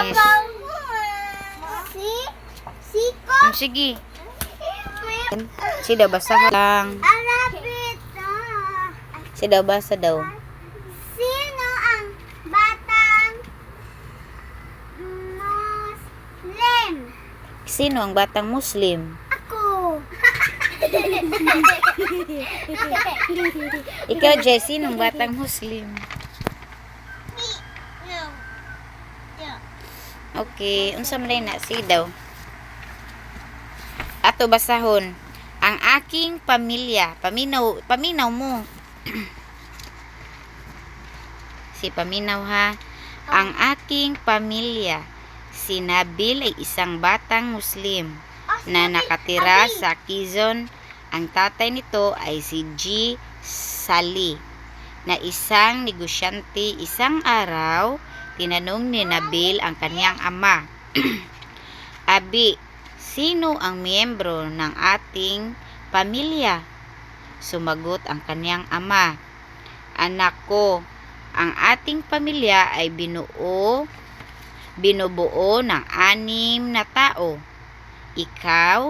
Chinese. Sige. Sida basa lang. Sida basa daw. Sino ang batang Muslim? Sino ang batang Muslim? Ako. Ikaw, Jessie, sino ang batang Muslim? Okay, unsa man na si daw. Ato basahon. Ang aking pamilya. Paminaw mo. Si paminaw ha. Ang aking pamilya. Si Nabil ay isang batang Muslim na nakatira sa Quezon. Ang tatay nito ay si G. Sali na isang negosyante. Isang araw, tinanong ni Nabil ang kanyang ama. Abi, sino ang miyembro ng ating pamilya? Sumagot ang kanyang ama. Anak ko, ang ating pamilya ay binubuo ng 6 na tao. Ikaw,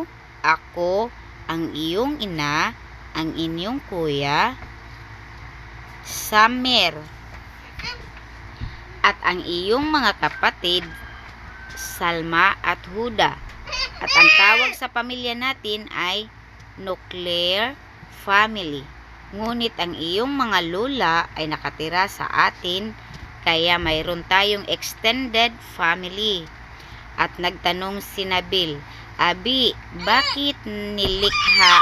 ako, ang iyong ina, ang inyong kuya, Samer, at ang iyong mga kapatid, Salma at Huda. At ang tawag sa pamilya natin ay nuclear family. Ngunit ang iyong mga lola ay nakatira sa atin, kaya mayroon tayong extended family. At nagtanong si Nabil, Abi, bakit nilikha?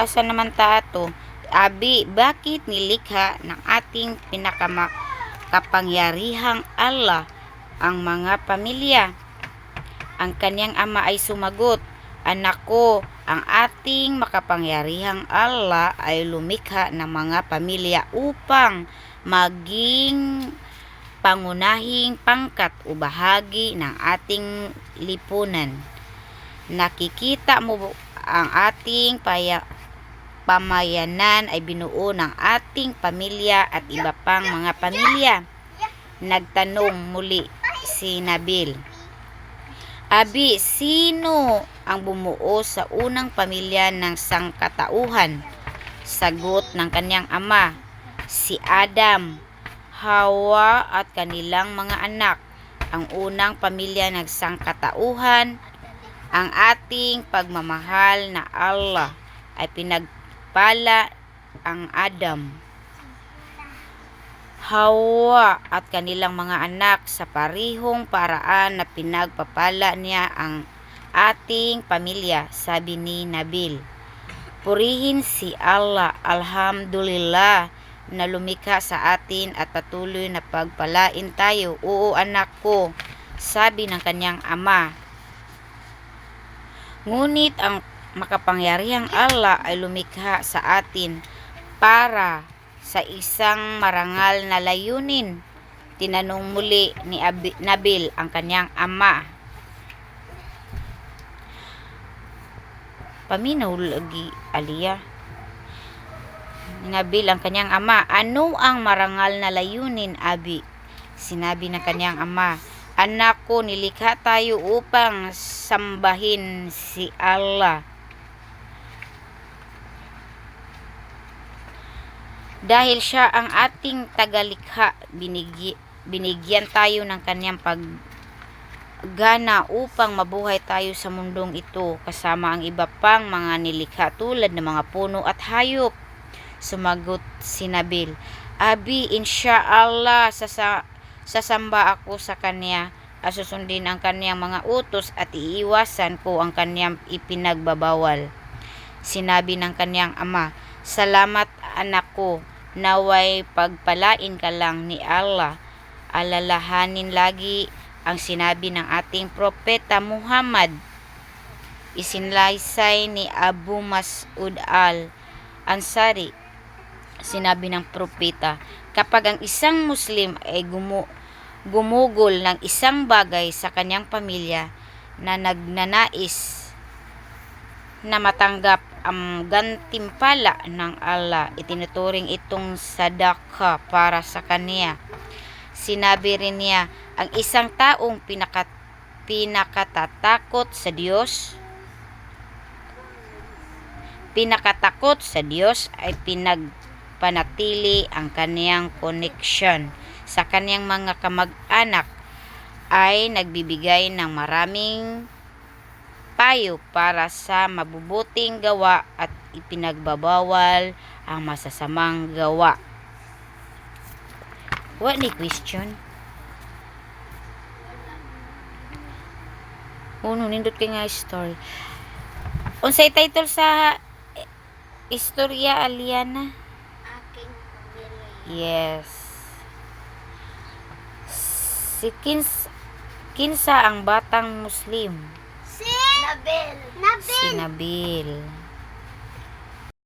Asa naman tato? Abi, bakit nilikha ng ating pinakakapangyarihang Allah ang mga pamilya? Ang kanyang ama ay sumagot, Anak ko, ang ating makapangyarihang Allah ay lumikha ng mga pamilya upang maging pangunahing pangkat o bahagi ng ating lipunan. Nakikita mo ang ating pamayanan ay binuo ng ating pamilya at iba pang mga pamilya. Nagtanong muli si Nabil, Abi, sino ang bumuo sa unang pamilya ng sangkatauhan? Sagot ng kanyang ama, si Adam, Hawa at kanilang mga anak. Ang unang pamilya ng sangkatauhan, ang ating pagmamahal na Allah ay pinagpala ang Adam, Hawa at kanilang mga anak sa parihong paraan na pinagpapala niya ang ating pamilya. Sabi ni Nabil, purihin si Allah, alhamdulillah, na lumikha sa atin at patuloy na pagpalain tayo. Oo, anak ko, sabi ng kanyang ama. Ngunit ang makapangyarihang Allah ay lumikha sa atin para sa isang marangal na layunin. Tinanong muli ni Nabil ang kanyang ama. Paminaw lagi, Aliyah. Nabil ang kanyang ama, ano ang marangal na layunin, Abi? Sinabi ng kanyang ama, Anak ko, nilikha tayo upang sambahin si Allah. Dahil siya ang ating tagalikha, binigyan tayo ng kanyang paggana upang mabuhay tayo sa mundong ito kasama ang iba pang mga nilikha tulad ng mga puno at hayop. Sumagot si Nabil, Abi, insyaallah, sasamba ako sa kanya at susundin ang kanyang mga utos at iiwasan ko ang kanyang ipinagbabawal. Sinabi ng kanyang ama, Salamat anak ko, naway pagpalain ka lang ni Allah. Alalahanin lagi ang sinabi ng ating propeta Muhammad. Isinlaysay ni Abu Mas'ud al-Ansari. Sinabi ng propeta, kapag ang isang Muslim ay gumugol ng isang bagay sa kanyang pamilya na nagnanais na matanggap ang gantimpala ng Allah, itinuturing itong sadaka para sa kanya. Sinabi rin niya, Ang isang taong pinakatakot sa Diyos ay pinagpanatili ang kaniyang koneksyon sa kaniyang mga kamag-anak, ay nagbibigay ng maraming payo para sa mabubuting gawa at ipinagbabawal ang masasamang gawa. What ni question? Nindot kay nga story. Unsay title sa istorya, Aliana? Aking pamilya. Yes. Kinsa ang batang Muslim? Si Nabil. Si Nabil.